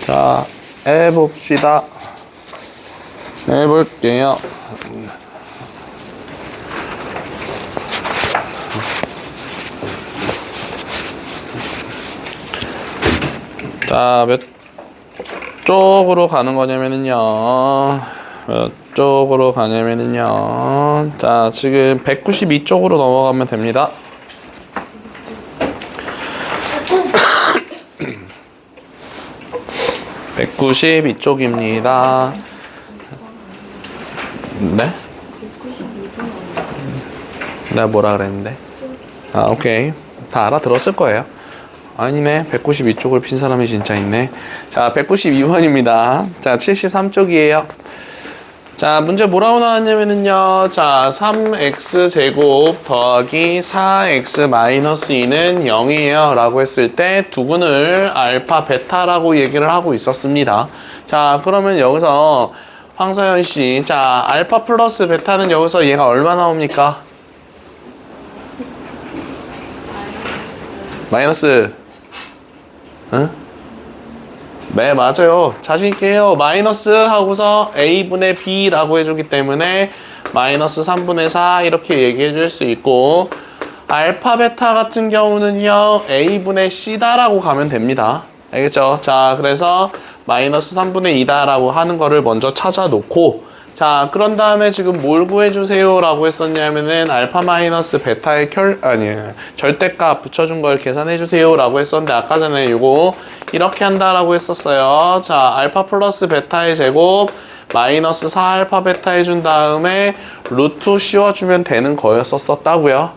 자, 해봅시다. 해볼게요. 자, 몇 쪽으로 가는 거냐면은요. 몇 쪽으로 가냐면은요. 자, 지금 192쪽으로 넘어가면 됩니다. (192쪽입니다) 네? 내가 뭐라 그랬는데? 아, 오케이. 다 알아들었을 거예요. 아니네. 192쪽을 핀 사람이 진짜 있네. 자, 192번입니다. 자, 73쪽이에요. 자, 문제 뭐라고 나왔냐면은요. 자, 3x제곱 더하기 4x 마이너스 2는 0이에요. 라고 했을 때 두근을 알파, 베타라고 얘기를 하고 있었습니다. 자, 그러면 여기서 황서연 씨. 자, 알파 플러스 베타는 여기서 얘가 얼마 나옵니까? 마이너스. 응? 네, 맞아요. 자신있게 해요. 마이너스 하고서 a분의 b라고 해주기 때문에 마이너스 3분의 4 이렇게 얘기해 줄 수 있고, 알파 베타 같은 경우는요 a분의 c다라고 가면 됩니다. 알겠죠? 자, 그래서 마이너스 3분의 2다 라고 하는 거를 먼저 찾아 놓고, 자, 그런 다음에 지금 뭘 구해주세요 라고 했었냐면은 알파 마이너스 베타의 절대값 붙여준 걸 계산해주세요 라고 했었는데, 아까 전에 이거 이렇게 한다라고 했었어요. 자, 알파 플러스 베타의 제곱 마이너스 4알파 베타 해준 다음에 루트 씌워주면 되는 거였었다고요.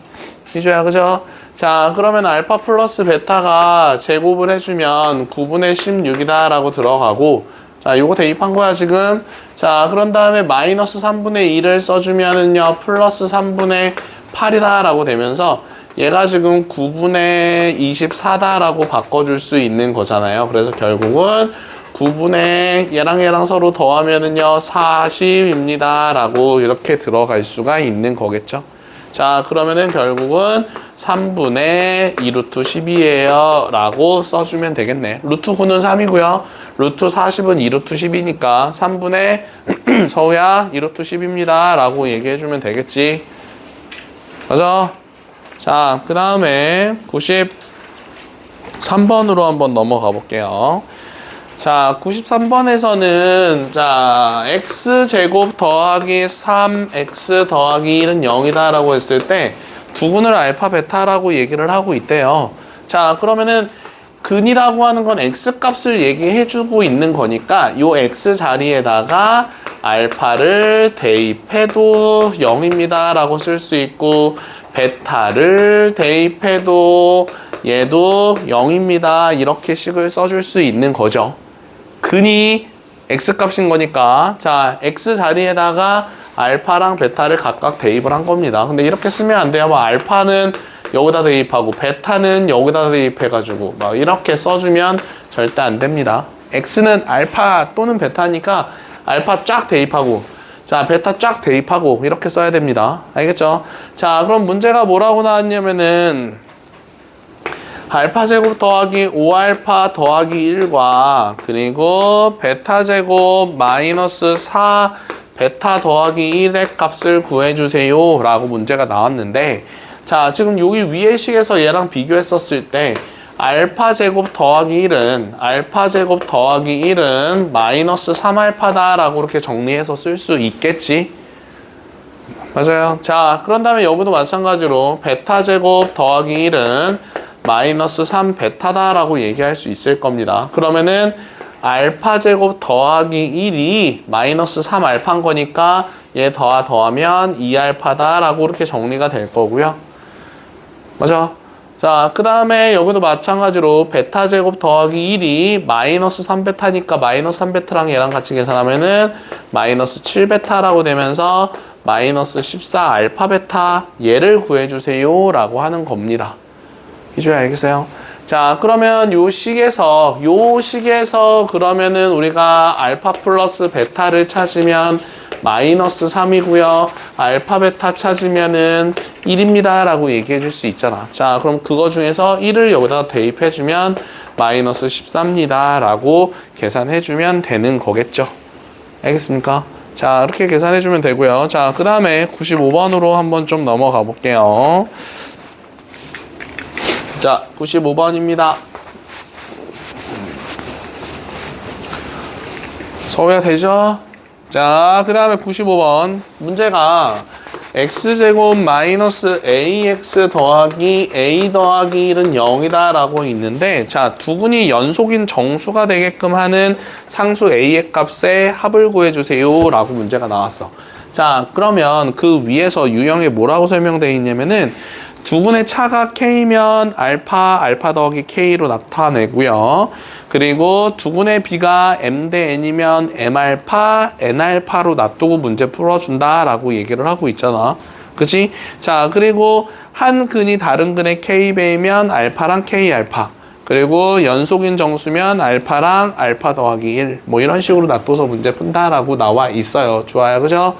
이줘야, 그죠? 자, 그러면 알파 플러스 베타가 제곱을 해주면 9분의 16이다 라고 들어가고, 자, 요거 대입한 거야 지금. 자, 그런 다음에 마이너스 3분의 2를 써주면은요 플러스 3분의 8이다 라고 되면서 얘가 지금 9분의 24다 라고 바꿔줄 수 있는 거잖아요. 그래서 결국은 9분의 얘랑 서로 더하면은요 40입니다 라고 이렇게 들어갈 수가 있는 거겠죠. 자, 그러면은 결국은 3분의 2루트 10이에요 라고 써주면 되겠네. 루트 9는 3이고요. 루트 40은 2루트 10이니까 3분의 서우야 2루트 10입니다 라고 얘기해주면 되겠지. 맞아? 자, 그 다음에 93번으로 한번 넘어가 볼게요. 자, 93번에서는 자, x제곱 더하기 3x 더하기 1은 0이다 라고 했을 때 두근을 알파 베타라고 얘기를 하고 있대요. 자, 그러면은 근이라고 하는 건 x값을 얘기해주고 있는 거니까 요 x 자리에다가 알파를 대입해도 0입니다 라고 쓸 수 있고, 베타를 대입해도 얘도 0입니다 이렇게 식을 써줄 수 있는 거죠. 근이 x값인 거니까, 자, x 자리에다가 알파랑 베타를 각각 대입을 한 겁니다. 근데 이렇게 쓰면 안 돼요. 뭐 알파는 여기다 대입하고 베타는 여기다 대입해가지고 막 이렇게 써주면 절대 안 됩니다. x는 알파 또는 베타니까 알파 쫙 대입하고, 자, 베타 쫙 대입하고 이렇게 써야 됩니다. 알겠죠? 자, 그럼 문제가 뭐라고 나왔냐면은 알파 제곱 더하기 5알파 더하기 1과 그리고 베타 제곱 마이너스 4 베타 더하기 1의 값을 구해주세요 라고 문제가 나왔는데, 자, 지금 여기 위의 식에서 얘랑 비교했었을 때 알파 제곱 더하기 1은 마이너스 3알파다 라고 이렇게 정리해서 쓸 수 있겠지. 맞아요. 자, 그런 다음에 여기도 마찬가지로 베타 제곱 더하기 1은 마이너스 3베타다 라고 얘기할 수 있을 겁니다. 그러면은 알파 제곱 더하기 1이 마이너스 3알파인 거니까 얘 더하면 2알파다 라고 이렇게 정리가 될 거고요. 맞아? 자, 그 다음에 여기도 마찬가지로 베타 제곱 더하기 1이 마이너스 3베타니까 마이너스 3베타랑 얘랑 같이 계산하면은 마이너스 7베타라고 되면서 마이너스 14알파 베타 얘를 구해주세요 라고 하는 겁니다. 이줘야 알겠어요? 자, 그러면 요 식에서 그러면은 우리가 알파 플러스 베타를 찾으면 마이너스 3이고요. 알파, 베타 찾으면은 1입니다. 라고 얘기해 줄 수 있잖아. 자, 그럼 그거 중에서 1을 여기다가 대입해 주면 마이너스 14입니다. 라고 계산해 주면 되는 거겠죠. 알겠습니까? 자, 이렇게 계산해 주면 되고요. 자, 그 다음에 95번으로 한번 좀 넘어가 볼게요. 자, 95번입니다. 소개가 되죠? 자, 그 다음에 95번. 문제가 x제곱 마이너스 ax 더하기 a 더하기 1은 0이다 라고 있는데, 자, 두근이 연속인 정수가 되게끔 하는 상수 a의 값의 합을 구해주세요 라고 문제가 나왔어. 자, 그러면 그 위에서 유형에 뭐라고 설명되어 있냐면은 두근의 차가 k면 알파 더하기 k로 나타내고요. 그리고 두근의 비가 m 대 n이면 m알파, n알파로 놔두고 문제 풀어준다라고 얘기를 하고 있잖아. 그치? 자, 그리고 한 근이 다른 근의 k배이면 알파랑 k알파. 그리고 연속인 정수면 알파랑 알파 더하기 1. 뭐 이런 식으로 놔둬서 문제 푼다라고 나와 있어요. 좋아요. 그죠?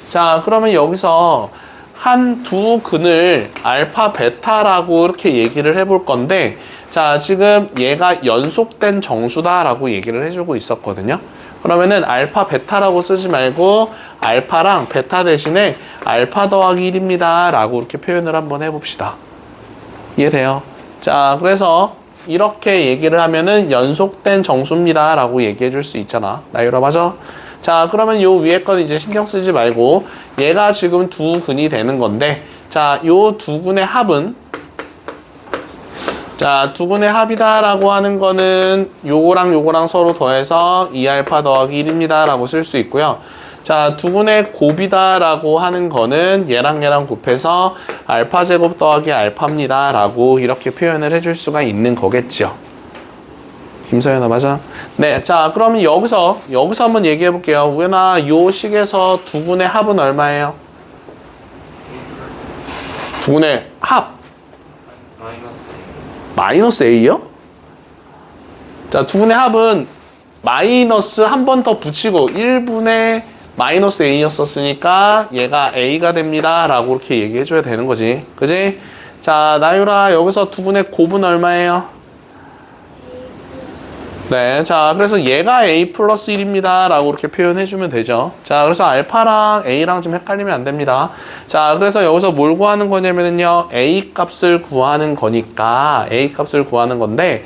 자, 그러면 여기서 한 두 근을 알파, 베타라고 이렇게 얘기를 해볼 건데, 자, 지금 얘가 연속된 정수다라고 얘기를 해주고 있었거든요. 그러면은 알파, 베타라고 쓰지 말고 알파랑 베타 대신에 알파 더하기 1입니다. 라고 이렇게 표현을 한번 해봅시다. 이해돼요? 자, 그래서 이렇게 얘기를 하면은 연속된 정수입니다. 라고 얘기해 줄 수 있잖아. 나유라 맞아? 자, 그러면 요 위에 건 이제 신경 쓰지 말고 얘가 지금 두 근이 되는 건데, 자, 요 두 근의 합은, 자, 두 근의 합이다 라고 하는 거는 요거랑 요거랑 서로 더해서 2알파 더하기 1입니다 라고 쓸 수 있고요. 자, 두 근의 곱이다 라고 하는 거는 얘랑 얘랑 곱해서 알파 제곱 더하기 알파입니다 라고 이렇게 표현을 해줄 수가 있는 거겠죠. 김서연아 맞아? 네, 자, 그러면 여기서 한번 얘기해 볼게요. 우연아, 요 식에서 두 근의 합은 얼마예요? 두 근의 합 마이너스 A요? 자, 두 근의 합은 마이너스 한 번 더 붙이고 1분의 마이너스 A였었으니까 얘가 A가 됩니다 라고 이렇게 얘기해 줘야 되는 거지. 그지? 자, 나유라, 여기서 두 근의 곱은 얼마예요? 네, 자, 그래서 얘가 A 플러스 1입니다 라고 이렇게 표현해주면 되죠. 자, 그래서 알파랑 A랑 좀 헷갈리면 안 됩니다. 자, 그래서 여기서 뭘 구하는 거냐면요, A 값을 구하는 거니까, A 값을 구하는 건데,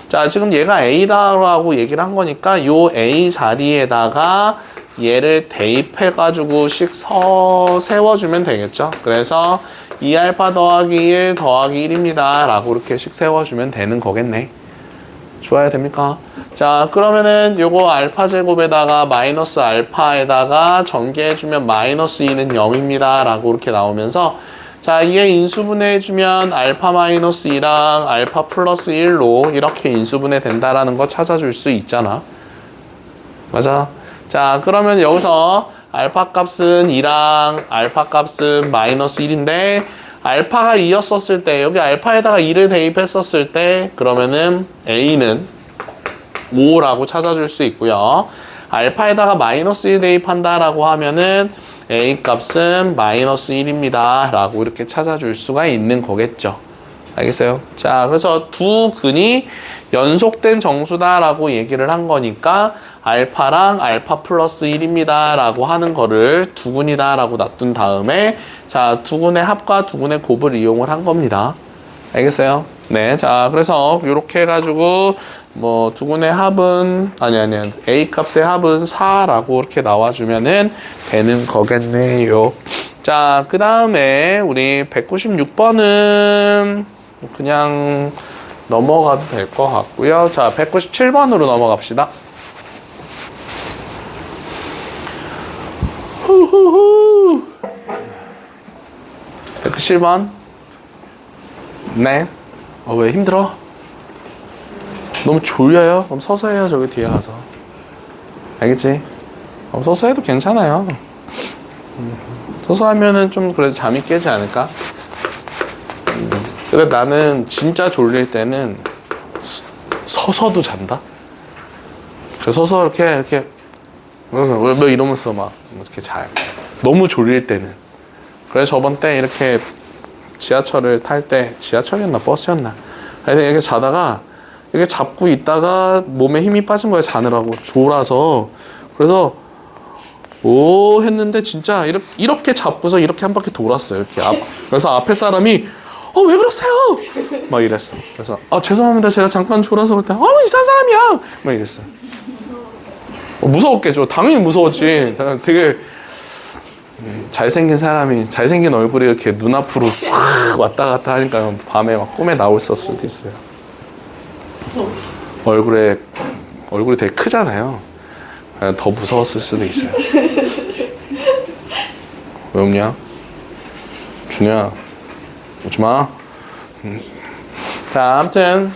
자, 지금 얘가 A라고 얘기를 한 거니까, 요 A 자리에다가 얘를 대입해가지고 세워주면 되겠죠. 그래서 2알파 더하기 1 더하기 1입니다 라고 이렇게 세워주면 되는 거겠네. 좋아야 됩니까? 자, 그러면은 요거 알파 제곱에다가 마이너스 알파에다가 전개해주면 마이너스 2는 0입니다 라고 이렇게 나오면서, 자, 이게 인수분해해주면 알파 마이너스 2랑 알파 플러스 1로 이렇게 인수분해 된다라는 거 찾아줄 수 있잖아. 맞아? 자, 그러면 여기서 알파 값은 2랑 알파 값은 마이너스 1인데 알파가 2였었을 때, 여기 알파에다가 2를 대입했었을 때, 그러면은 A는 5라고 찾아줄 수 있고요. 알파에다가 마이너스 1 대입한다라고 하면은 A 값은 마이너스 1입니다. 라고 이렇게 찾아줄 수가 있는 거겠죠. 알겠어요? 자, 그래서 두 근이 연속된 정수다라고 얘기를 한 거니까 알파랑 알파 플러스 1입니다. 라고 하는 거를 두 근이다 라고 놔둔 다음에, 자, 두 근의 합과 두 근의 곱을 이용을 한 겁니다. 알겠어요? 네, 자, 그래서 이렇게 해가지고 뭐 두 근의 합은 아니야 A 값의 합은 4라고 이렇게 나와주면은 되는 거겠네요. 자, 그 다음에 우리 196번은 그냥 넘어가도 될 것 같고요. 자, 197번으로 넘어갑시다. 후후후. 197번. 네. 왜 힘들어? 너무 졸려요? 그럼 서서 해요. 저기 뒤에 가서. 알겠지? 서서 해도 괜찮아요. 서서 하면은 좀 그래도 잠이 깨지 않을까? 근데 나는 진짜 졸릴 때는 서서도 잔다. 그래서 서서 이렇게 뭐 이러면서 막 이렇게 자요. 너무 졸릴 때는. 그래서 저번 때 이렇게 지하철을 탈 때, 지하철이었나 버스였나, 그래서 이렇게 자다가 이렇게 잡고 있다가 몸에 힘이 빠진 거예요. 자느라고 졸아서. 그래서 오 했는데 진짜 이렇게 잡고서 이렇게 한 바퀴 돌았어요. 이렇게 그래서 앞에 사람이 왜 그러세요? 막 이랬어. 그래서 죄송합니다. 제가 잠깐 졸아서 그럴 때 이상한 사람이야. 막 이랬어요. 무서웠겠죠. 당연히 무서웠지. 되게 잘생긴 사람이 잘생긴 얼굴이 이렇게 눈앞으로 싹 왔다 갔다 하니까 밤에 막 꿈에 나올었을 수도 있어요. 얼굴이 되게 크잖아요. 더 무서웠을 수도 있어요. 왜 웃냐? 준우야, 웃지 마. 자, 아무튼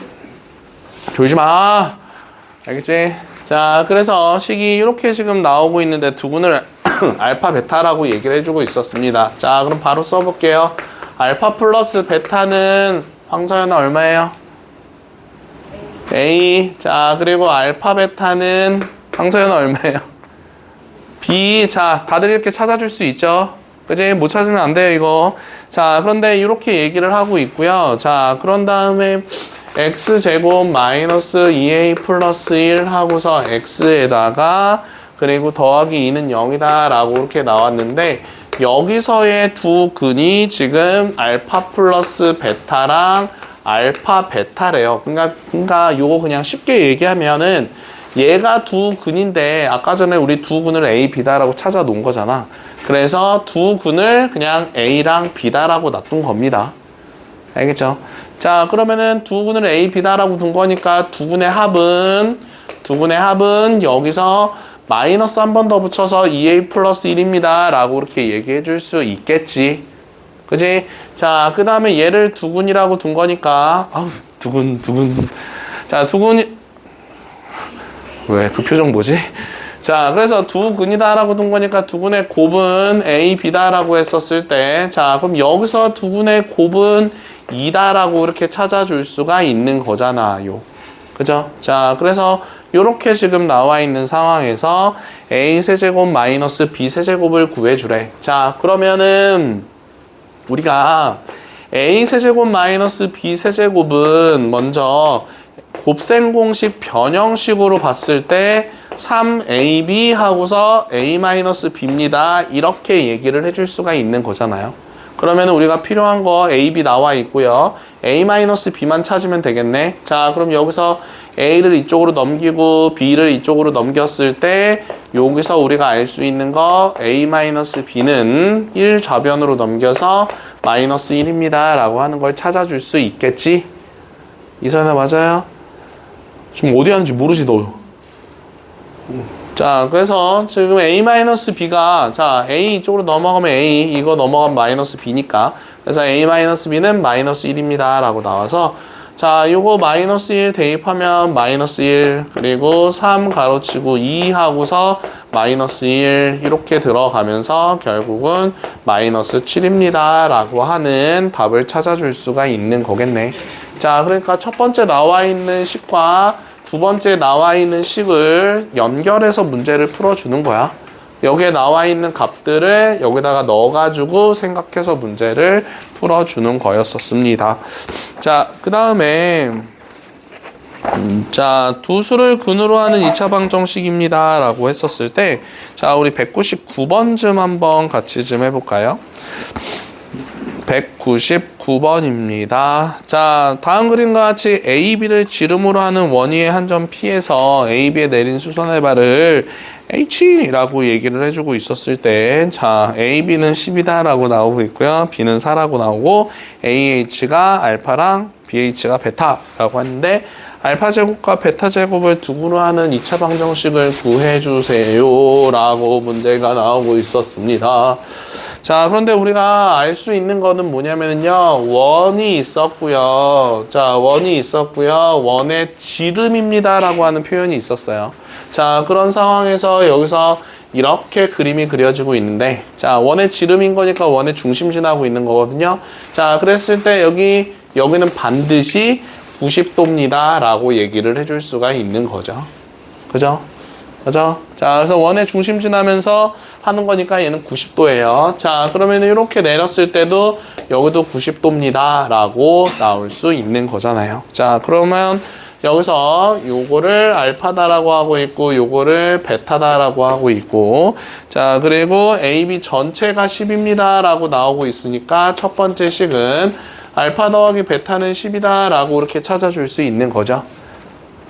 졸지 마. 알겠지? 자, 그래서 식이 이렇게 지금 나오고 있는데 두근을 알파 베타라고 얘기를 해주고 있었습니다. 자, 그럼 바로 써볼게요. 알파 플러스 베타는 황서연아 얼마예요? A. 자, 그리고 알파 베타는 황서연아 얼마예요? B. 자, 다들 이렇게 찾아줄 수 있죠? 그지? 못 찾으면 안 돼요, 이거. 자, 그런데 이렇게 얘기를 하고 있고요. 자, 그런 다음에 x제곱 마이너스 2a 플러스 1 하고서 x에다가 그리고 더하기 2는 0이다 라고 이렇게 나왔는데, 여기서의 두 근이 지금 알파 플러스 베타랑 알파 베타래요. 그러니까 요거 그냥 쉽게 얘기하면은 얘가 두 근인데 아까 전에 우리 두 근을 A, B다라고 찾아 놓은 거잖아. 그래서 두 근을 그냥 A랑 B다라고 놔둔 겁니다. 알겠죠? 자, 그러면은 두 근을 A, B다라고 둔 거니까 두 근의 합은 여기서 마이너스 한 번 더 붙여서 2A 플러스 1입니다 라고 이렇게 얘기해 줄 수 있겠지. 그지? 자, 그 다음에 얘를 두근이라고 둔 거니까 두근. 자, 두근 왜 그 표정 뭐지? 자, 그래서 두근이다 라고 둔 거니까 두근의 곱은 A, B다 라고 했었을 때, 자, 그럼 여기서 두근의 곱은 2다 라고 이렇게 찾아줄 수가 있는 거잖아요. 그죠? 자, 그래서 요렇게 지금 나와 있는 상황에서 A 세제곱 마이너스 B 세제곱을 구해주래. 자, 그러면은 우리가 A 세제곱 마이너스 B 세제곱은 먼저 곱셈 공식 변형식으로 봤을 때 3AB 하고서 A-B입니다. 이렇게 얘기를 해줄 수가 있는 거잖아요. 그러면 우리가 필요한 거 AB 나와 있고요. A-B만 찾으면 되겠네. 자, 그럼 여기서 A를 이쪽으로 넘기고 B를 이쪽으로 넘겼을 때 여기서 우리가 알 수 있는 거 A-B는 1 좌변으로 넘겨서 마이너스 1입니다. 라고 하는 걸 찾아줄 수 있겠지? 이선아 맞아요? 지금 어디 하는지 모르지 너. 자, 그래서 지금 A-B가 자 A 이쪽으로 넘어가면 A, 이거 넘어가면 마이너스 B니까 그래서 A-B는 마이너스 1입니다 라고 나와서 자, 요거 마이너스 1 대입하면 마이너스 1 그리고 3 가로치고 2 하고서 마이너스 1 이렇게 들어가면서 결국은 마이너스 7입니다 라고 하는 답을 찾아줄 수가 있는 거겠네. 자, 그러니까 첫 번째 나와 있는 식과 두 번째 나와 있는 식을 연결해서 문제를 풀어주는 거야. 여기에 나와 있는 값들을 여기다가 넣어가지고 생각해서 문제를 풀어주는 거였었습니다. 자, 그 다음에 자, 두 수를 근으로 하는 2차 방정식입니다 라고 했었을 때 자, 우리 199번쯤 한번 같이 좀 해볼까요? 199번입니다. 자, 다음 그림과 같이 A, B를 지름으로 하는 원위의 한 점 P에서 A, B에 내린 수선의 발을 H라고 얘기를 해주고 있었을 때, 자, A, B는 10이다 라고 나오고 있고요. B는 4라고 나오고, AH가 알파랑 BH가 베타라고 하는데, 알파 제곱과 베타 제곱을 두구로 하는 2차 방정식을 구해주세요 라고 문제가 나오고 있었습니다. 자, 그런데 우리가 알 수 있는 거는 뭐냐면요, 원이 있었고요. 자, 원이 있었고요. 원의 지름입니다 라고 하는 표현이 있었어요. 자, 그런 상황에서 여기서 이렇게 그림이 그려지고 있는데, 자, 원의 지름인 거니까 원의 중심 지나고 있는 거거든요. 자, 그랬을 때 여기는 반드시 90도입니다 라고 얘기를 해줄 수가 있는 거죠. 그죠? 그죠? 자, 그래서 원의 중심 지나면서 하는 거니까 얘는 90도예요. 자, 그러면 이렇게 내렸을 때도 여기도 90도입니다. 라고 나올 수 있는 거잖아요. 자, 그러면 여기서 요거를 알파다라고 하고 있고 요거를 베타다라고 하고 있고 자, 그리고 AB 전체가 10입니다. 라고 나오고 있으니까 첫 번째 식은 알파 더하기 베타는 10이다. 라고 이렇게 찾아줄 수 있는 거죠.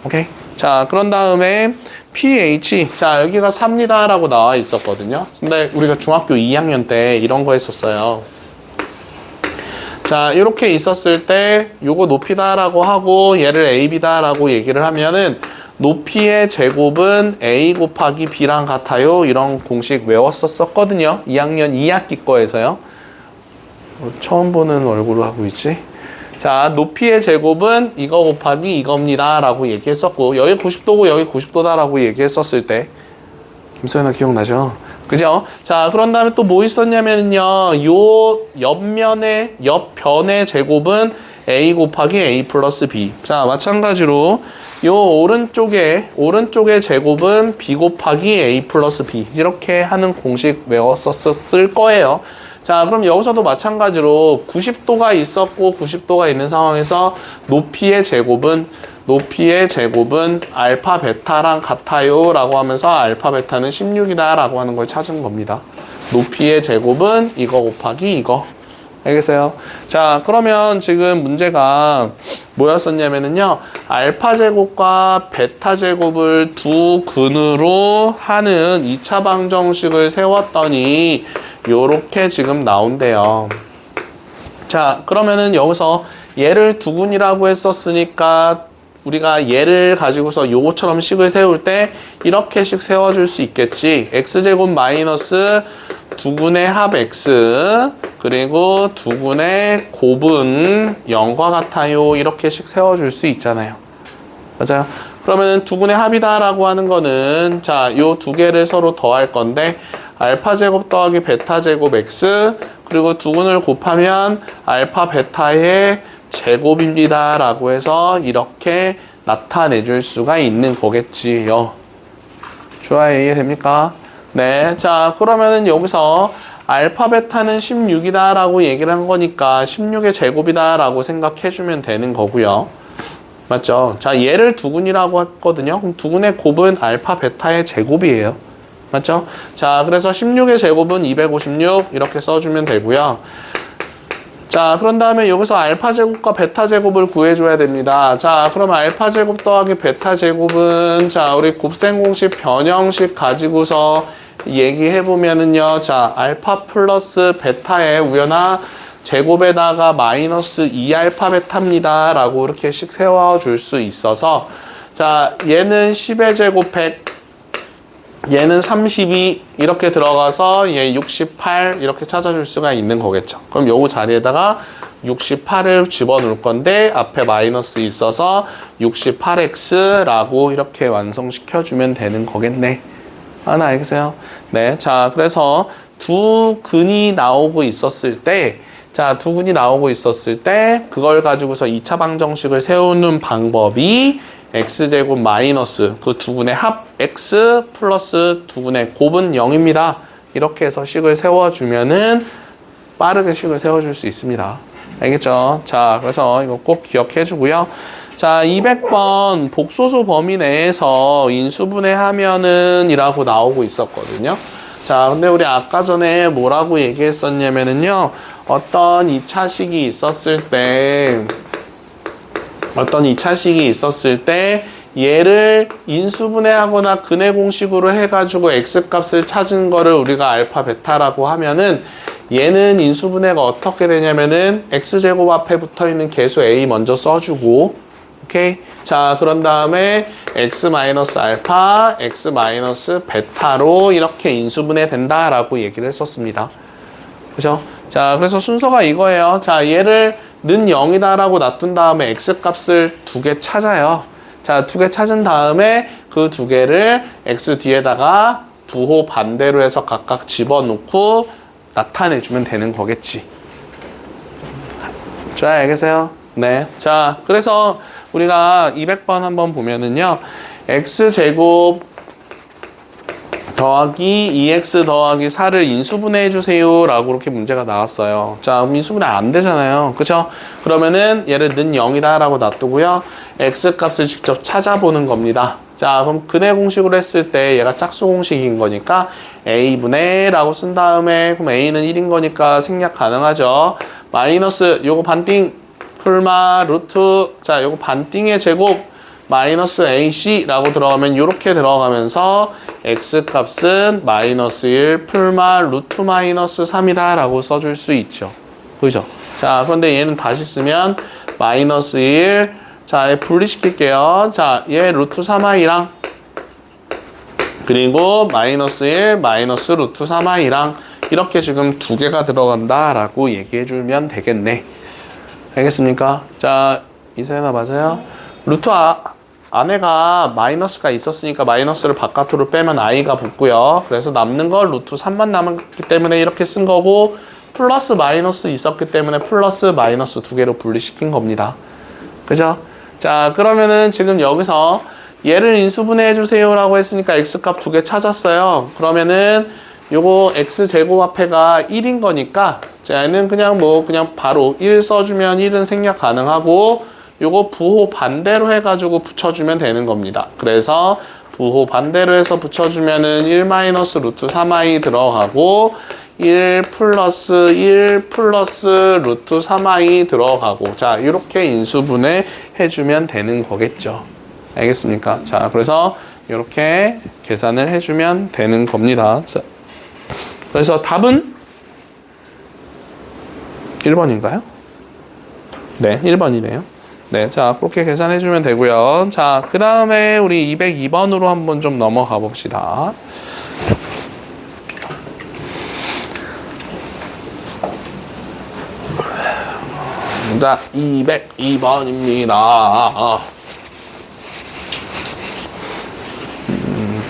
오케이? 자, 그런 다음에 pH, 자, 여기가 3이다 라고 나와 있었거든요. 근데 우리가 중학교 2학년 때 이런 거 했었어요. 자, 이렇게 있었을 때 요거 높이다 라고 하고 얘를 AB다 라고 얘기를 하면은 높이의 제곱은 A 곱하기 B랑 같아요. 이런 공식 외웠었거든요. 2학년 2학기 거에서요. 처음 보는 얼굴을 하고 있지? 자, 높이의 제곱은 이거 곱하기 이겁니다 라고 얘기했었고 여기 90도고 여기 90도다 라고 얘기했었을 때 김소연아 기억나죠? 그죠? 자, 그런 다음에 또 뭐 있었냐면요 요 옆변의 제곱은 A 곱하기 A 플러스 B. 자, 마찬가지로 요 오른쪽의 제곱은 B 곱하기 A 플러스 B. 이렇게 하는 공식 외웠었을 거예요. 자, 그럼 여기서도 마찬가지로 90도가 있었고 90도가 있는 상황에서 높이의 제곱은 알파 베타랑 같아요 라고 하면서 알파 베타는 16이다 라고 하는 걸 찾은 겁니다. 높이의 제곱은 이거 곱하기 이거. 알겠어요? 자, 그러면 지금 문제가 뭐였었냐면요 알파 제곱과 베타 제곱을 두 근으로 하는 2차 방정식을 세웠더니 요렇게 지금 나온대요. 자, 그러면은 여기서 얘를 두근이라고 했었으니까 우리가 얘를 가지고서 요거처럼 식을 세울 때 이렇게씩 세워줄 수 있겠지. x제곱 마이너스 두근의 합 x 그리고 두근의 곱은 0과 같아요. 이렇게씩 세워줄 수 있잖아요. 맞아요? 그러면은 두근의 합이다 라고 하는 거는 자, 요 두 개를 서로 더할 건데 알파 제곱 더하기 베타 제곱 x 그리고 두근을 곱하면 알파 베타의 제곱입니다 라고 해서 이렇게 나타내 줄 수가 있는 거겠지요. 좋아요. 이해됩니까? 네. 자, 그러면은 여기서 알파 베타는 16이다 라고 얘기를 한 거니까 16의 제곱이다 라고 생각해 주면 되는 거고요. 맞죠? 자, 얘를 두근이라고 했거든요. 그럼 두근의 곱은 알파 베타의 제곱이에요. 맞죠? 자, 그래서 16의 제곱은 256 이렇게 써주면 되고요. 자, 그런 다음에 여기서 알파 제곱과 베타 제곱을 구해줘야 됩니다. 자, 그럼 알파 제곱 더하기 베타 제곱은 자, 우리 곱셈 공식 변형식 가지고서 얘기해보면은요. 자, 알파 플러스 베타의 우연하 제곱에다가 마이너스 2알파 베타입니다. 라고 이렇게 식 세워줄 수 있어서 자, 얘는 10의 제곱 100 얘는 32 이렇게 들어가서 얘 68 이렇게 찾아줄 수가 있는 거겠죠. 그럼 요거 자리에다가 68을 집어넣을 건데 앞에 마이너스 있어서 68x라고 이렇게 완성시켜주면 되는 거겠네. 하나 알겠어요? 네, 자, 그래서 두 근이 나오고 있었을 때 그걸 가지고서 2차 방정식을 세우는 방법이 x제곱 마이너스 그 두근의 합 x 플러스 두근의 곱은 0입니다. 이렇게 해서 식을 세워주면은 빠르게 식을 세워줄 수 있습니다. 알겠죠? 자, 그래서 이거 꼭 기억해 주고요. 자, 200번 복소수 범위 내에서 인수분해하면은 이라고 나오고 있었거든요. 자, 근데 우리 아까 전에 뭐라고 얘기했었냐면은요. 어떤 2차식이 있었을 때 얘를 인수분해하거나 근해 공식으로 해가지고 x값을 찾은 거를 우리가 알파 베타라고 하면은 얘는 인수분해가 어떻게 되냐면은 x제곱 앞에 붙어 있는 개수 a 먼저 써주고 오케이? 자, 그런 다음에 x 마이너스 알파, x 마이너스 베타로 이렇게 인수분해 된다라고 얘기를 했었습니다. 그죠? 자, 그래서 순서가 이거예요. 자, 얘를 는 0이다라고 놔둔 다음에 x값을 두 개 찾아요. 자, 두 개 찾은 다음에 그 두 개를 x 뒤에다가 부호 반대로 해서 각각 집어넣고 나타내주면 되는 거겠지. 좋아요, 알겠어요? 네. 자, 그래서 우리가 200번 한번 보면은요. x제곱 더하기 2x 더하기 4를 인수분해 해주세요 라고 이렇게 문제가 나왔어요. 자, 그럼 인수분해 안 되잖아요. 그쵸? 그러면은 얘를 는 0이다 라고 놔두고요. x 값을 직접 찾아보는 겁니다. 자, 그럼 근해 공식으로 했을 때 얘가 짝수 공식인 거니까 a분의 라고 쓴 다음에 그럼 a는 1인 거니까 생략 가능하죠. 마이너스 요거 반띵 풀마 루트, 자 요거 반띵의 제곱 마이너스 ac라고 들어가면 이렇게 들어가면서 x값은 마이너스 1 풀마 루트 마이너스 3이다 라고 써줄 수 있죠. 그죠? 자, 그런데 얘는 다시 쓰면 마이너스 1, 자, 얘 분리시킬게요. 자, 얘 루트 3i랑 그리고 마이너스 1, 마이너스 루트 3i랑 이렇게 지금 두 개가 들어간다 라고 얘기해주면 되겠네. 알겠습니까? 자, 이사연아 맞아요? 루트 안에가 마이너스가 있었으니까 마이너스를 바깥으로 빼면 i가 붙고요. 그래서 남는 걸 루트 3만 남았기 때문에 이렇게 쓴 거고 플러스 마이너스 있었기 때문에 플러스 마이너스 두 개로 분리시킨 겁니다. 그죠? 자, 그러면은 지금 여기서 얘를 인수분해 해주세요 라고 했으니까 x값 두 개 찾았어요. 그러면은 요거 x제곱 앞에가 1인 거니까 자, 얘는 그냥 그냥 바로 1 써주면 1은 생략 가능하고 요거 부호 반대로 해가지고 붙여주면 되는 겁니다. 그래서 부호 반대로 해서 붙여주면은 1 마이너스 루트 3i 들어가고 1 플러스 1 플러스 루트 3i 들어가고 자, 이렇게 인수분해 해주면 되는 거겠죠. 알겠습니까? 자, 그래서 이렇게 계산을 해주면 되는 겁니다. 자, 그래서 답은 1번인가요? 네, 1번이네요. 네, 자, 그렇게 계산해주면 되고요. 자, 그 다음에 우리 202번으로 한번 좀 넘어가 봅시다. 자, 202번입니다.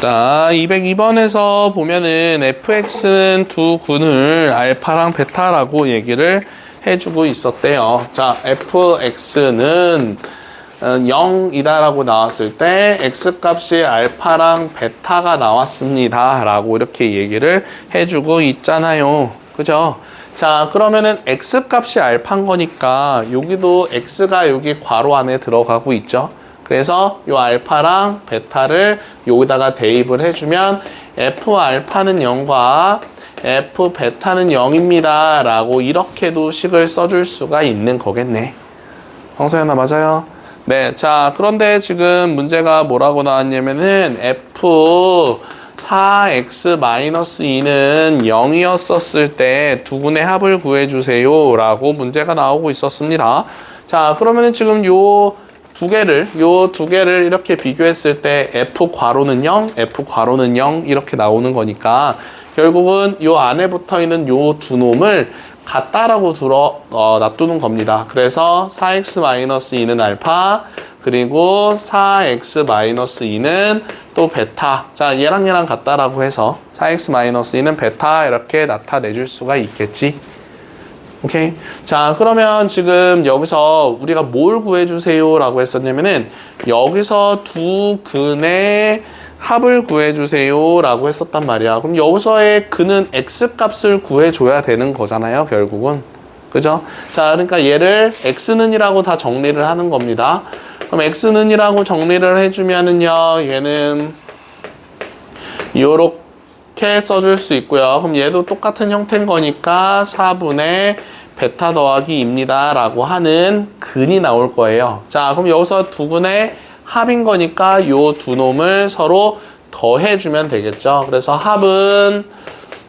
자, 202번에서 보면은 fx는 두 군을 알파랑 베타라고 얘기를 해주고 있었대요. 자, fx는 0이다라고 나왔을 때 x값이 알파랑 베타가 나왔습니다 라고 이렇게 얘기를 해주고 있잖아요. 그죠? 자, 그러면은 x값이 알파인 거니까 여기도 x가 여기 괄호 안에 들어가고 있죠. 그래서 요 알파랑 베타를 여기다가 대입을 해주면 f 알파는 0과 f 베타는 0입니다 라고 이렇게도 식을 써줄 수가 있는 거겠네. 황서연아 맞아요? 네, 자, 그런데 지금 문제가 뭐라고 나왔냐면은 f 4x-2는 0이었었을 때 두 군의 합을 구해주세요 라고 문제가 나오고 있었습니다. 자, 그러면은 지금 요 두 개를 이렇게 비교했을 때 f 괄호는 0, f 괄호는 0 이렇게 나오는 거니까 결국은 요 안에 붙어 있는 요 두 놈을 같다라고 놔두는 겁니다. 그래서 4x-2는 알파, 그리고 4x-2는 또 베타. 자, 얘랑 같다라고 해서 4x-2는 베타 이렇게 나타내줄 수가 있겠지. 오케이. 자, 그러면 지금 여기서 우리가 뭘 구해주세요 라고 했었냐면은 여기서 두 근의 합을 구해주세요 라고 했었단 말이야. 그럼 여기서의 근은 x값을 구해줘야 되는 거잖아요, 결국은. 그죠? 자, 그러니까 얘를 x는이라고 다 정리를 하는 겁니다. 그럼 x는이라고 정리를 해주면은요, 얘는 요렇게 써줄 수 있고요. 그럼 얘도 똑같은 형태인 거니까 4분의 베타 더하기 입니다 라고 하는 근이 나올 거예요. 자, 그럼 여기서 두 근의 합인 거니까 요 두 놈을 서로 더해주면 되겠죠. 그래서 합은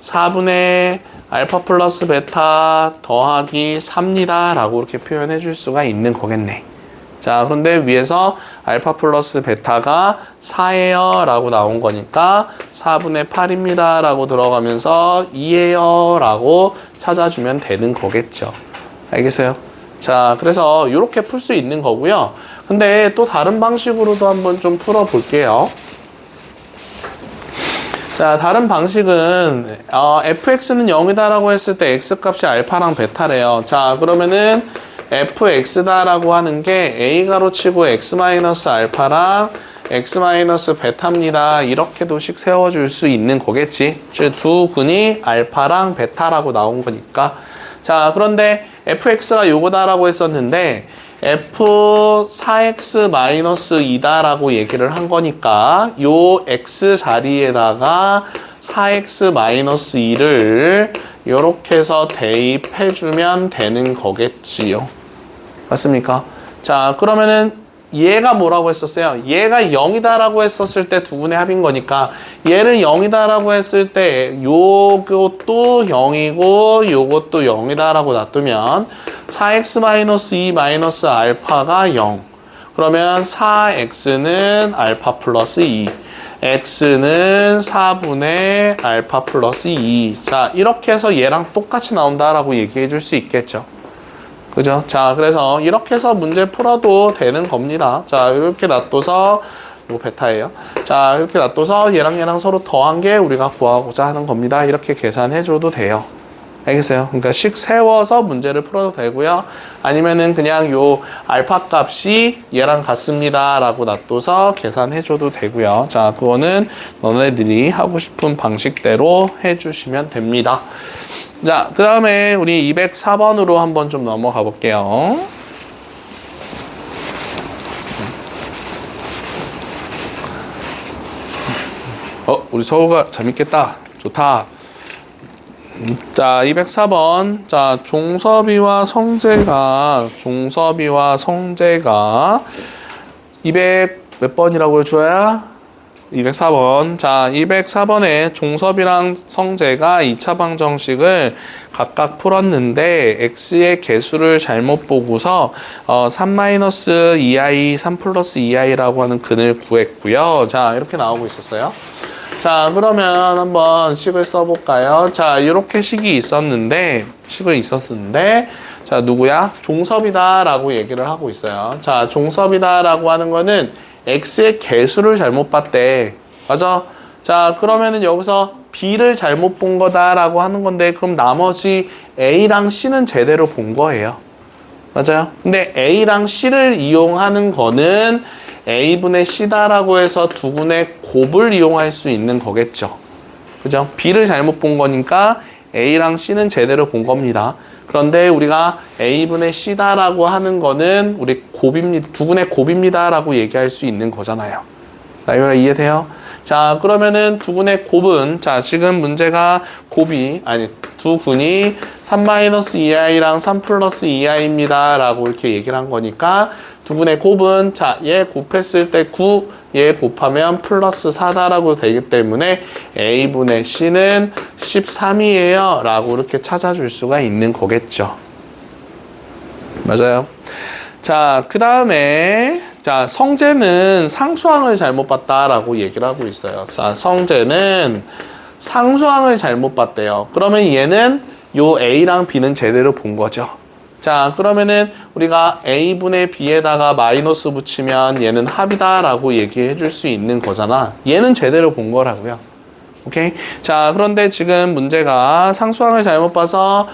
4분의 알파 플러스 베타 더하기 4입니다 라고 이렇게 표현해 줄 수가 있는 거겠네. 자, 그런데 위에서 알파 플러스 베타가 4예요 라고 나온 거니까 4분의 8입니다 라고 들어가면서 2예요 라고 찾아주면 되는 거겠죠. 알겠어요? 자, 그래서 이렇게 풀 수 있는 거고요. 근데 또 다른 방식으로도 한번 좀 풀어볼게요. 자, 다른 방식은 fx는 0이다라고 했을 때 x값이 알파랑 베타래요. 자, 그러면은 fx다라고 하는 게 a 가로 치고 x 마이너스 알파랑 x-베타입니다. 이렇게도식 세워줄 수 있는 거겠지. 즉 두 군이 알파랑 베타라고 나온 거니까. 자, 그런데 fx가 요거다라고 했었는데 f4x-2다라고 얘기를 한 거니까 요 x 자리에다가 4x-2를 이렇게 해서 대입해주면 되는 거겠지요. 맞습니까? 자, 그러면은 얘가 뭐라고 했었어요? 얘가 0이다라고 했었을 때 두 분의 합인 거니까 얘를 0이다라고 했을 때 요것도 0이고 요것도 0이다라고 놔두면 4x-2 알파가 0. 그러면 4x는 알파 플러스 2. x는 4분의 알파 플러스 2. 자, 이렇게 해서 얘랑 똑같이 나온다라고 얘기해 줄 수 있겠죠. 그죠? 자, 그래서 이렇게 해서 문제 풀어도 되는 겁니다. 자, 이렇게 놔둬서, 이거 베타예요. 자, 이렇게 놔둬서 얘랑 서로 더한 게 우리가 구하고자 하는 겁니다. 이렇게 계산해 줘도 돼요. 알겠어요? 그러니까 식 세워서 문제를 풀어도 되고요. 아니면은 그냥 요 알파 값이 얘랑 같습니다. 라고 놔둬서 계산해 줘도 되고요. 자, 그거는 너네들이 하고 싶은 방식대로 해주시면 됩니다. 자, 그 다음에 우리 204번으로 한번 좀 넘어가 볼게요. 우리 서우가 재밌겠다. 좋다. 자, 204번. 자, 종섭이와 성재가 200 몇 번이라고 해줘야? 204번. 자, 204번에 종섭이랑 성재가 2차 방정식을 각각 풀었는데 x의 개수를 잘못 보고서 3-2i, 3 플러스 2i라고 하는 근을 구했고요. 자, 이렇게 나오고 있었어요. 자, 그러면 한번 식을 써볼까요? 자, 이렇게 식이 있었는데 자, 누구야? 종섭이다 라고 얘기를 하고 있어요. 자, 종섭이다 라고 하는 거는 x의 개수를 잘못 봤대. 맞아? 자, 그러면은 여기서 b를 잘못 본 거다라고 하는 건데, 그럼 나머지 a랑 c는 제대로 본 거예요. 맞아요? 근데 a랑 c를 이용하는 거는 a분의 c다라고 해서 두 군의 곱을 이용할 수 있는 거겠죠. 그죠? b를 잘못 본 거니까 a랑 c는 제대로 본 겁니다. 그런데 우리가 a분의 c다라고 하는 거는 우리 곱입니다. 두 군의 곱입니다라고 얘기할 수 있는 거잖아요. 나유라 이해돼요? 자, 그러면은 두 군의 곱은, 자, 지금 문제가 두 군이 3-2i랑 3 플러스 2i입니다 라고 이렇게 얘기를 한 거니까 두 군의 곱은, 자, 얘 곱했을 때 9, 얘 곱하면 플러스 4다라고 되기 때문에 a분의 c는 13이에요 라고 이렇게 찾아줄 수가 있는 거겠죠. 맞아요. 자, 그 다음에 자, 성재는 상수항을 잘못 봤다라고 얘기를 하고 있어요. 자, 성재는 상수항을 잘못 봤대요. 그러면 얘는 요 a랑 b는 제대로 본 거죠. 자, 그러면은 우리가 a분의 b에다가 마이너스 붙이면 얘는 합이다라고 얘기해 줄 수 있는 거잖아. 얘는 제대로 본 거라고요. 오케이? 자, 그런데 지금 문제가 상수항을 잘못 봐서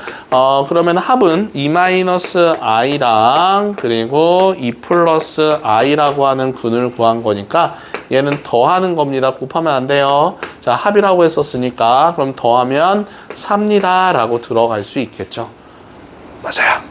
그러면 합은 2-i랑 그리고 2 플러스 i라고 하는 근을 구한 거니까 얘는 더하는 겁니다. 곱하면 안 돼요. 자, 합이라고 했었으니까 그럼 더하면 3니다 라고 들어갈 수 있겠죠. 맞아요.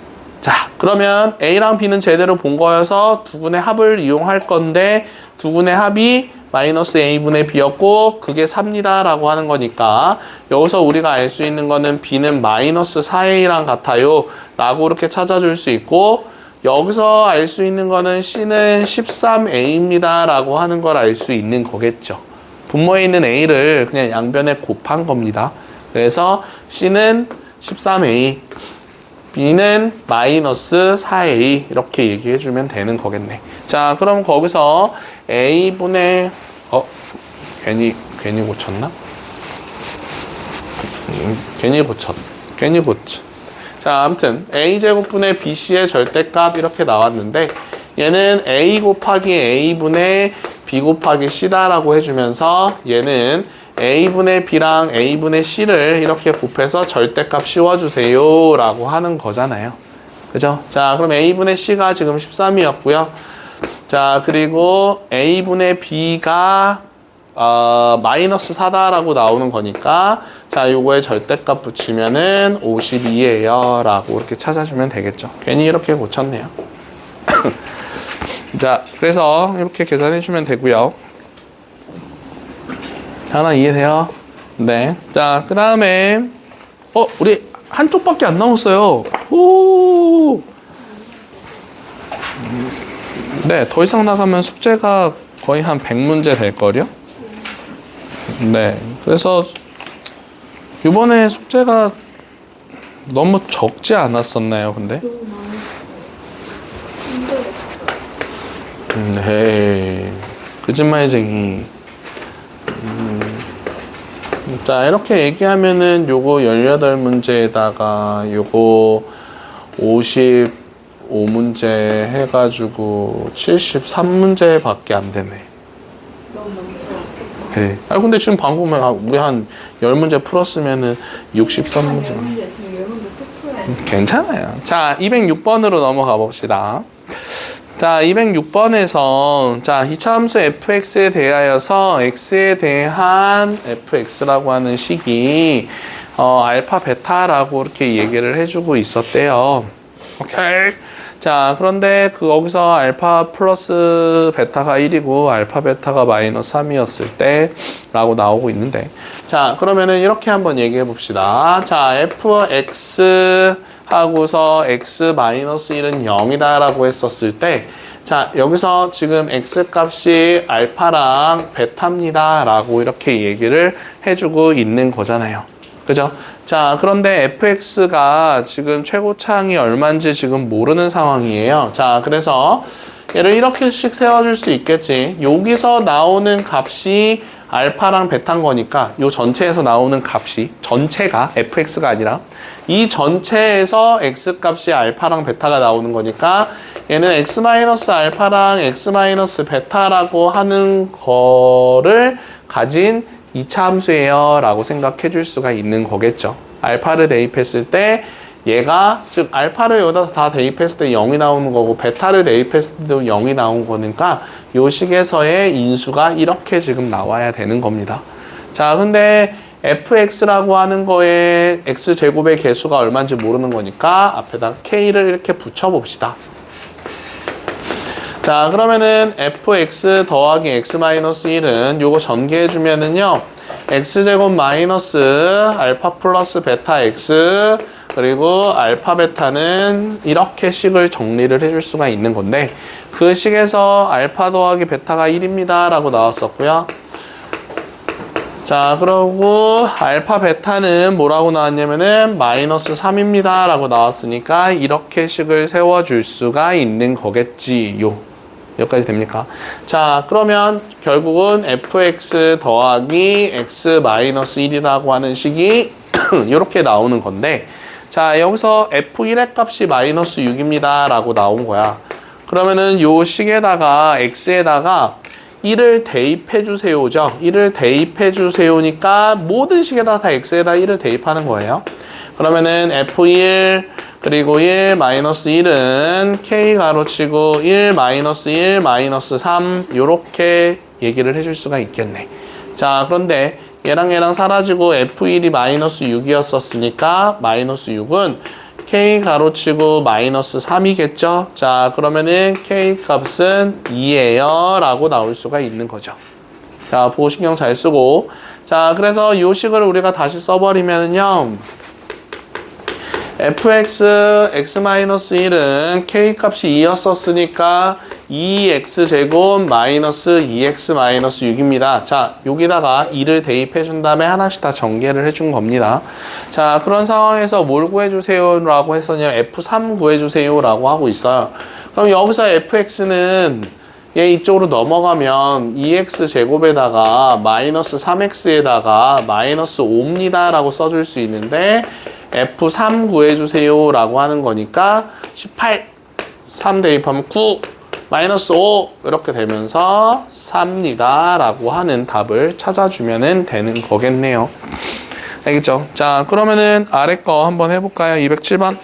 자, 그러면 a랑 b는 제대로 본 거여서 두 군의 합을 이용할 건데 두 군의 합이 마이너스 a분의 b였고 그게 3니다 라고 하는 거니까 여기서 우리가 알 수 있는 거는 b는 마이너스 4a랑 같아요 라고 이렇게 찾아줄 수 있고 여기서 알 수 있는 거는 c는 13a입니다 라고 하는 걸 알 수 있는 거겠죠. 분모에 있는 a를 그냥 양변에 곱한 겁니다. 그래서 c는 13a, b는 마이너스 4a 이렇게 얘기해주면 되는 거겠네. 자, 그럼 거기서 a분의 괜히 고쳤나? 괜히 고쳤. 자, 아무튼 a제곱분의 bc의 절대값 이렇게 나왔는데 얘는 a 곱하기 a분의 b 곱하기 c다라고 해주면서 얘는 a분의 b랑 a분의 c를 이렇게 곱해서 절대값 씌워주세요 라고 하는 거잖아요. 그죠? 자, 그럼 a분의 c가 지금 13이었고요. 자, 그리고 A분의 B가 마이너스 4다라고 나오는 거니까 자, 요거에 절대값 붙이면은 52예요 라고 이렇게 찾아주면 되겠죠. 괜히 이렇게 고쳤네요. 자, 그래서 이렇게 계산해 주면 되고요. 하나 이해돼요? 네. 자, 그 다음에 우리 한쪽밖에 안 남았어요. 오. 네, 더 이상 나가면 숙제가 거의 한 100문제 될걸요? 네. 그래서 이번에 숙제가 너무 적지 않았었나요, 근데? 네. 거짓말쟁이. 자, 이렇게 얘기하면은 요거 18문제에다가 요거 55문제 해가지고 73문제밖에 안 되네. 너무 많죠. 네. 근데 지금 방금 우리 한 10문제 풀었으면은 63문제. 10문제 있으면 10문제 꼭 풀어야 돼. 괜찮아요. 자, 206번으로 넘어가 봅시다. 자, 206번에서 자, 이차함수 fx에 대하여서 x에 대한 fx라고 하는 식이 알파 베타라고 이렇게 얘기를 해주고 있었대요. 오케이. 자, 그런데 거기서 알파 플러스 베타가 1이고 알파 베타가 마이너스 3이었을 때 라고 나오고 있는데 자, 그러면은 이렇게 한번 얘기해 봅시다. 자, fx 하고서 x 마이너스 1은 0이다 라고 했었을 때 자, 여기서 지금 x 값이 알파랑 베타입니다 라고 이렇게 얘기를 해주고 있는 거잖아요. 그죠? 자, 그런데 fx가 지금 최고차항이 얼마인지 지금 모르는 상황이에요. 자, 그래서 얘를 이렇게씩 세워줄 수 있겠지. 여기서 나오는 값이 알파랑 베타인 거니까 요 전체에서 나오는 값이 전체가 fx가 아니라 이 전체에서 x 값이 알파랑 베타가 나오는 거니까 얘는 x-알파랑 x-베타라고 하는 거를 가진 2차 함수예요 라고 생각해 줄 수가 있는 거겠죠. 알파를 대입했을 때 얘가 즉 알파를 여기다 다 대입했을 때 0이 나오는 거고 베타를 대입했을 때도 0이 나온 거니까 요 식에서의 인수가 이렇게 지금 나와야 되는 겁니다. 자, 근데 fx라고 하는 거에 x제곱의 개수가 얼마인지 모르는 거니까 앞에다 k를 이렇게 붙여봅시다. 자, 그러면은 fx 더하기 x-1은 요거 전개해주면은요 x제곱 마이너스 알파 플러스 베타 x 그리고 알파 베타는 이렇게 식을 정리를 해줄 수가 있는 건데 그 식에서 알파 더하기 베타가 1입니다 라고 나왔었고요. 자, 그러고 알파 베타는 뭐라고 나왔냐면은 마이너스 3입니다 라고 나왔으니까 이렇게 식을 세워줄 수가 있는 거겠지요. 여기까지 됩니까? 자, 그러면 결국은 fx 더하기 x-1이라고 하는 식이 이렇게 나오는 건데 자, 여기서 f1의 값이 마이너스 6입니다 라고 나온 거야. 그러면은 요 식에다가 x에다가 1을 대입해 주세요죠. 1을 대입해 주세요니까 모든 식에다 다 x에다 1을 대입하는 거예요. 그러면은 f1 그리고 1 마이너스 1은 k 가로치고 1 마이너스 1 마이너스 3 요렇게 얘기를 해줄 수가 있겠네. 자, 그런데 얘랑 사라지고 f1이 마이너스 6이었었으니까 마이너스 6은 k 가로치고 마이너스 3이겠죠. 자, 그러면은 k 값은 2예요 라고 나올 수가 있는 거죠. 자, 보호 신경 잘 쓰고 자, 그래서 이 식을 우리가 다시 써버리면요 fx x-1은 k 값이 2였었으니까 2x제곱 마이너스 2x-6입니다. 자, 여기다가 2를 대입해 준 다음에 하나씩 다 전개를 해준 겁니다. 자, 그런 상황에서 뭘 구해주세요 라고 했었냐 f3 구해주세요 라고 하고 있어요. 그럼 여기서 fx는 얘 이쪽으로 넘어가면 2x제곱에다가 마이너스 3x에다가 마이너스 5입니다 라고 써줄 수 있는데 f3 구해주세요 라고 하는 거니까 18, 3 대입하면 9, 마이너스 5 이렇게 되면서 3입니다 라고 하는 답을 찾아주면 되는 거겠네요. 알겠죠? 자, 그러면은 아래 거 한번 해볼까요? 207번.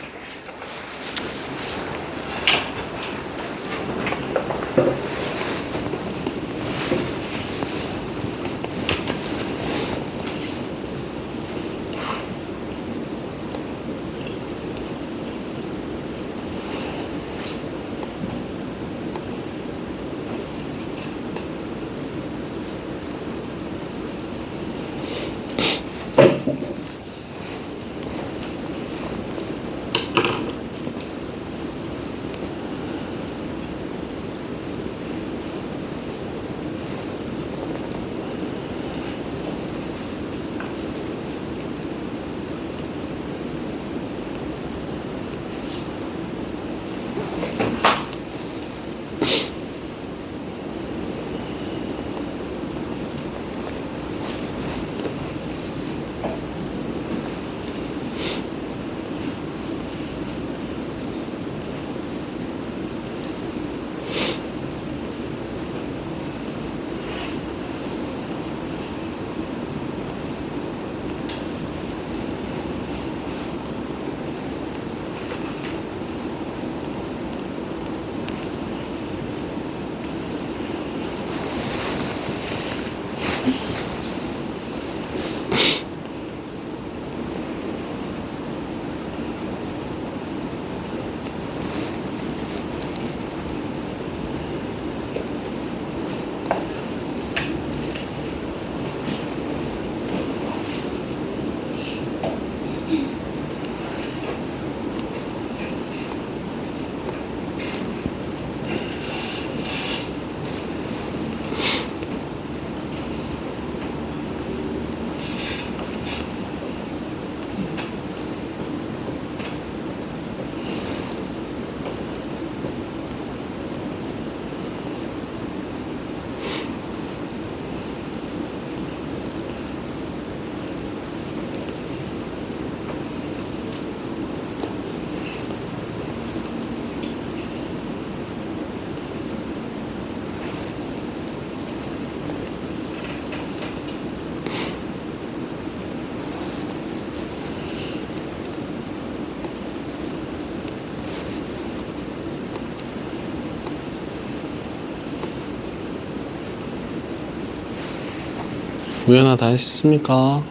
우연아 다 했습니까?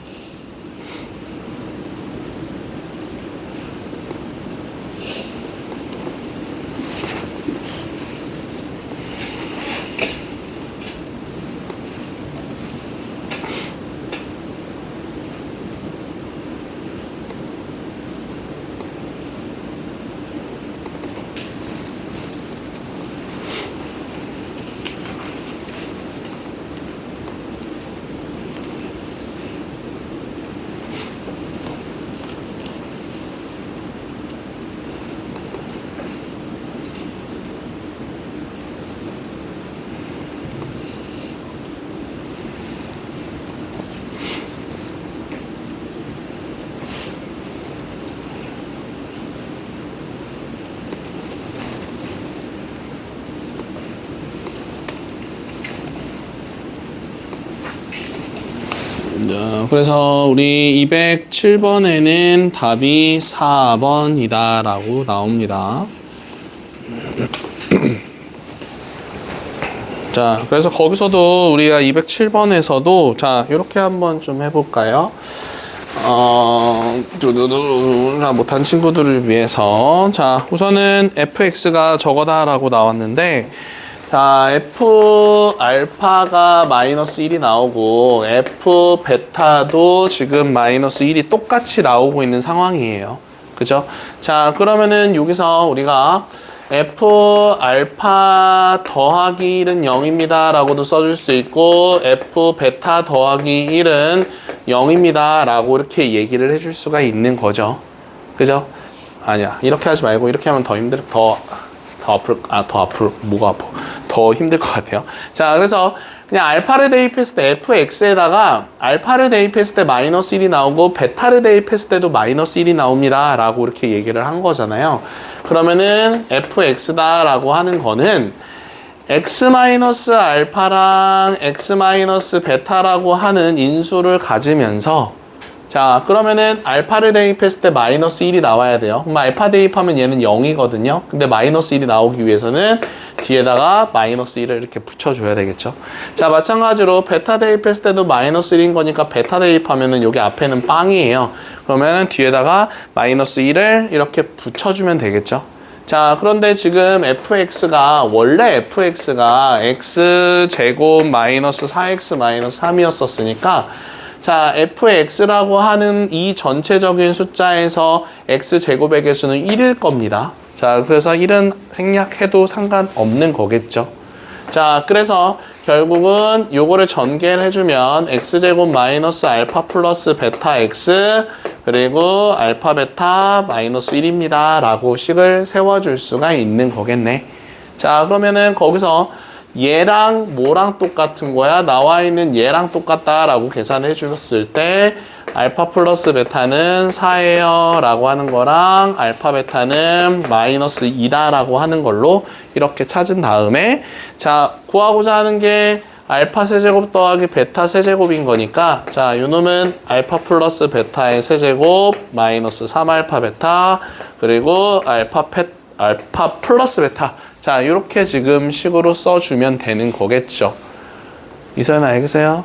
그래서 우리 207번에는 답이 4번이다 라고 나옵니다. 자, 그래서 거기서도 우리가 207번에서도 자, 이렇게 한번 좀 해볼까요? 못한 친구들을 위해서 자, 우선은 fx가 저거다 라고 나왔는데 자, f 알파가 마이너스 1이 나오고 f 베타도 지금 마이너스 1이 똑같이 나오고 있는 상황이에요. 그죠? 자, 그러면은 여기서 우리가 f 알파 더하기 1은 0입니다 라고도 써줄 수 있고 f 베타 더하기 1은 0입니다 라고 이렇게 얘기를 해줄 수가 있는 거죠. 그죠? 아니야, 이렇게 하지 말고 이렇게 하면 더 힘들, 더 앞으로 뭐가 아파? 더 힘들 것 같아요. 자, 그래서 그냥 알파를 대입했을 때 fx에다가 알파를 대입했을 때 마이너스 1이 나오고 베타를 대입했을 때도 마이너스 1이 나옵니다 라고 이렇게 얘기를 한 거잖아요. 그러면은 fx다 라고 하는 거는 x 마이너스 알파랑 x 마이너스 베타라고 하는 인수를 가지면서 자, 그러면은 알파를 대입했을 때 마이너스 1이 나와야 돼요. 그럼 알파 대입하면 얘는 0이거든요. 근데 마이너스 1이 나오기 위해서는 뒤에다가 마이너스 1을 이렇게 붙여줘야 되겠죠. 자, 마찬가지로 베타 대입했을 때도 마이너스 1인 거니까 베타 대입하면은 여기 앞에는 빵이에요. 그러면 뒤에다가 마이너스 1을 이렇게 붙여주면 되겠죠. 자, 그런데 지금 원래 fx가 x제곱 마이너스 4x 마이너스 3이었었으니까 자, fx라고 하는 이 전체적인 숫자에서 x제곱의 개수는 1일 겁니다. 자, 그래서 1은 생략해도 상관없는 거겠죠. 자, 그래서 결국은 요거를 전개를 해주면 x제곱 마이너스 알파 플러스 베타 x 그리고 알파 베타 마이너스 1입니다. 라고 식을 세워줄 수가 있는 거겠네. 자, 그러면은 거기서 얘랑 뭐랑 똑같은 거야? 나와 있는 얘랑 똑같다라고 계산해 주셨을 때 알파 플러스 베타는 4예요 라고 하는 거랑 알파 베타는 마이너스 2다 라고 하는 걸로 이렇게 찾은 다음에 자, 구하고자 하는 게 알파 세제곱 더하기 베타 세제곱인 거니까 자, 요 놈은 알파 플러스 베타의 세제곱 마이너스 3알파 베타 그리고 알파 플러스 베타 자, 이렇게 지금 식으로 써주면 되는 거겠죠. 이서연 알겠어요?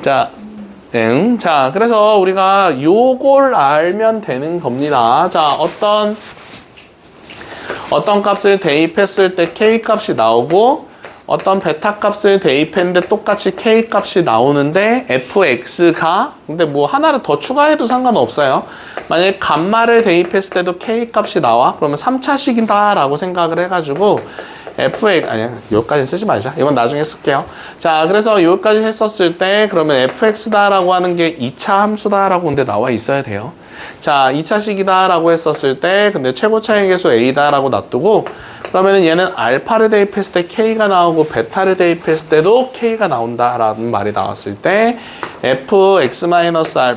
자, 자, 그래서 우리가 요걸 알면 되는 겁니다. 자, 어떤 값을 대입했을 때 K 값이 나오고 어떤 베타 값을 대입했는데 똑같이 K 값이 나오는데 fx가 근데 뭐 하나를 더 추가해도 상관없어요. 만약에 감마를 대입했을 때도 K 값이 나와 그러면 3차식이다 라고 생각을 해가지고 fx 아니야 여기까지 쓰지 말자. 이건 나중에 쓸게요. 자, 그래서 여기까지 했었을 때 그러면 fx다 라고 하는 게 2차 함수다 라고 근데 나와 있어야 돼요. 자, 2차식이다 라고 했었을 때 근데 최고 차이 계수 a다 라고 놔두고 그러면은 얘는 알파를 대입했을 때 k가 나오고 베타를 대입했을 때도 k가 나온다 라는 말이 나왔을 때 fx-알파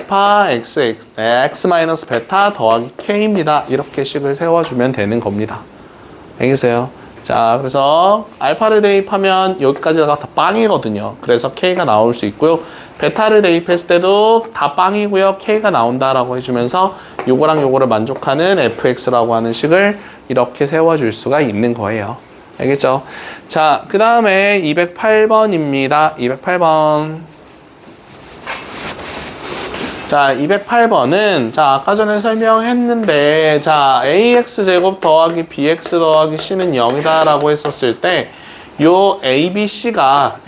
x 베타 더하기 k입니다. 이렇게 식을 세워주면 되는 겁니다. 알겠어요? 자, 그래서 알파를 대입하면 여기까지가 다 빵이거든요. 그래서 k가 나올 수 있고요. 베타를 대입했을 때도 다 빵이고요. k가 나온다라고 해주면서 요거랑 요거를 만족하는 fx라고 하는 식을 이렇게 세워줄 수가 있는 거예요. 알겠죠? 자, 그 다음에 208번입니다. 208번. 자, 208번은 자, 아까 전에 설명했는데 자, ax제곱 더하기 bx 더하기 c는 0이다 라고 했었을 때 요 ABC가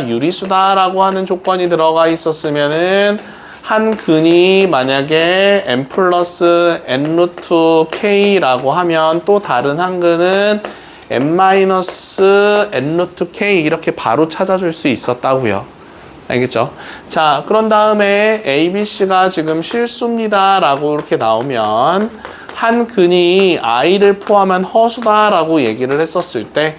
유리수다 라고 하는 조건이 들어가 있었으면은 한 근이 만약에 n 플러스 n 루트 k라고 하면 또 다른 한 근은 n 마이너스 n 루트 k 이렇게 바로 찾아줄 수 있었다고요. 알겠죠? 자, 그런 다음에 ABC가 지금 실수입니다 라고 이렇게 나오면 한 근이 i를 포함한 허수다 라고 얘기를 했었을 때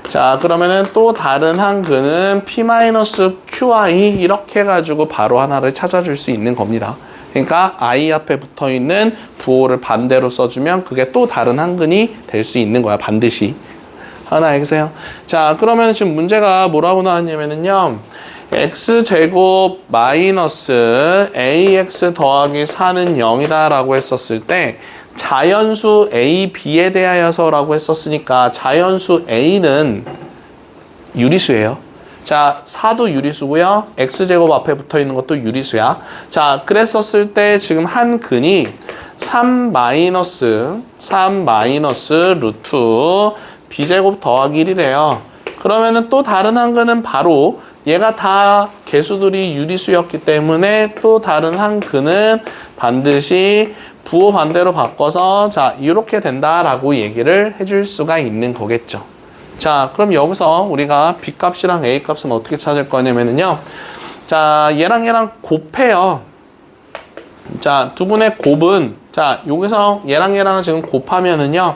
자, 그러면은 또 다른 한 근은 p-qi 이렇게 해가지고 바로 하나를 찾아줄 수 있는 겁니다. 그러니까 i 앞에 붙어있는 부호를 반대로 써주면 그게 또 다른 한 근이 될 수 있는 거야, 반드시. 하나 알겠어요? 자, 그러면 지금 문제가 뭐라고 나왔냐면은요. x제곱 마이너스 ax 더하기 4는 0이다 라고 했었을 때 자연수 a, b에 대하여서 라고 했었으니까 자연수 a는 유리수예요. 자, 4도 유리수고요. x제곱 앞에 붙어있는 것도 유리수야. 자, 그랬었을 때 지금 한 근이 3 마이너스 루트 b제곱 더하기 1이래요. 그러면은 또 다른 한 근은 바로 얘가 다 개수들이 유리수였기 때문에 또 다른 한 근은 반드시 부호 반대로 바꿔서 자, 이렇게 된다라고 얘기를 해줄 수가 있는 거겠죠. 자, 그럼 여기서 우리가 b 값이랑 a 값은 어떻게 찾을 거냐면요. 자, 얘랑 곱해요. 자, 두 분의 곱은 자, 여기서 얘랑 지금 곱하면은요.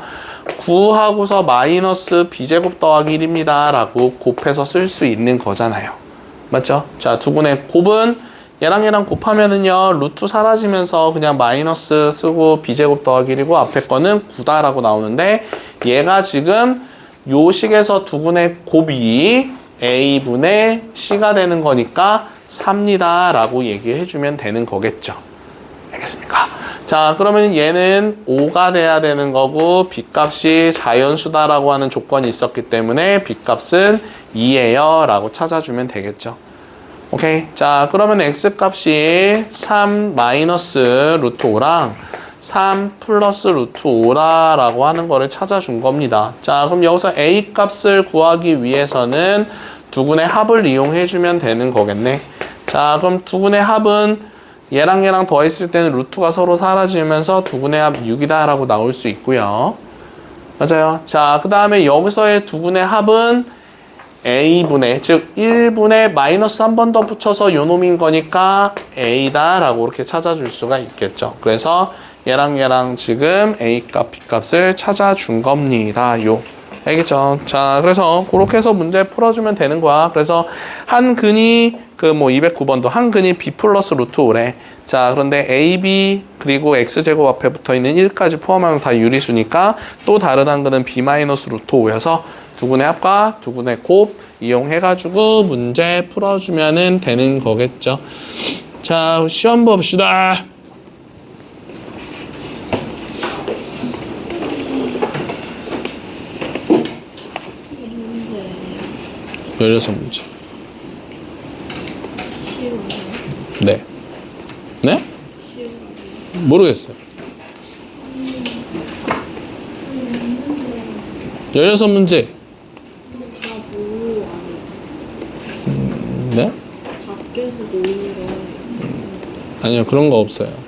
9하고서 마이너스 b제곱 더하기 1입니다 라고 곱해서 쓸 수 있는 거잖아요. 맞죠? 자, 두 분의 곱은 얘랑 곱하면은요 루트 사라지면서 그냥 마이너스 쓰고 b제곱 더하기 1이고 앞에 거는 9다 라고 나오는데 얘가 지금 요 식에서 두 분의 곱이 a분의 c가 되는 거니까 3니다 라고 얘기해주면 되는 거겠죠. 알겠습니까? 자, 그러면 얘는 5가 돼야 되는 거고 b값이 자연수다라고 하는 조건이 있었기 때문에 b값은 2예요 라고 찾아주면 되겠죠. 오케이. 자, 그러면 x값이 3 마이너스 루트 5랑 3 플러스 루트 5라고 하는 거를 찾아준 겁니다. 자, 그럼 여기서 a값을 구하기 위해서는 두 군의 합을 이용해 주면 되는 거겠네. 자, 그럼 두근의 합은 얘랑 얘랑 더했을 때는 루트가 서로 사라지면서 두근의 합 6이다 라고 나올 수 있고요. 맞아요. 자, 그 다음에 여기서의 두근의 합은 a분의, 즉 1분의 마이너스 한 번 더 붙여서 요 놈인 거니까 a다 라고 이렇게 찾아줄 수가 있겠죠. 그래서 얘랑 얘랑 지금 a 값, b 값을 찾아준 겁니다. 요. 알겠죠? 자, 그래서 그렇게 해서 문제 풀어주면 되는 거야. 그래서 한 근이 그 뭐 209번도 한 근이 b 플러스 루트 5래. 자, 그런데 a, b 그리고 x제곱 앞에 붙어 있는 1까지 포함하면 다 유리수니까 또 다른 한 근은 b 마이너스 루트 5여서 두근의 합과 두근의 곱 이용해가지고 문제 풀어주면 되는 거겠죠. 자, 시험 봅시다. 16문제. 쉬운 네. 네? 쉬운 모르겠어요. 16문제. 다뭐 아니죠? 네? 밖에서 노는 거 있어요. 아니요, 그런 거 없어요.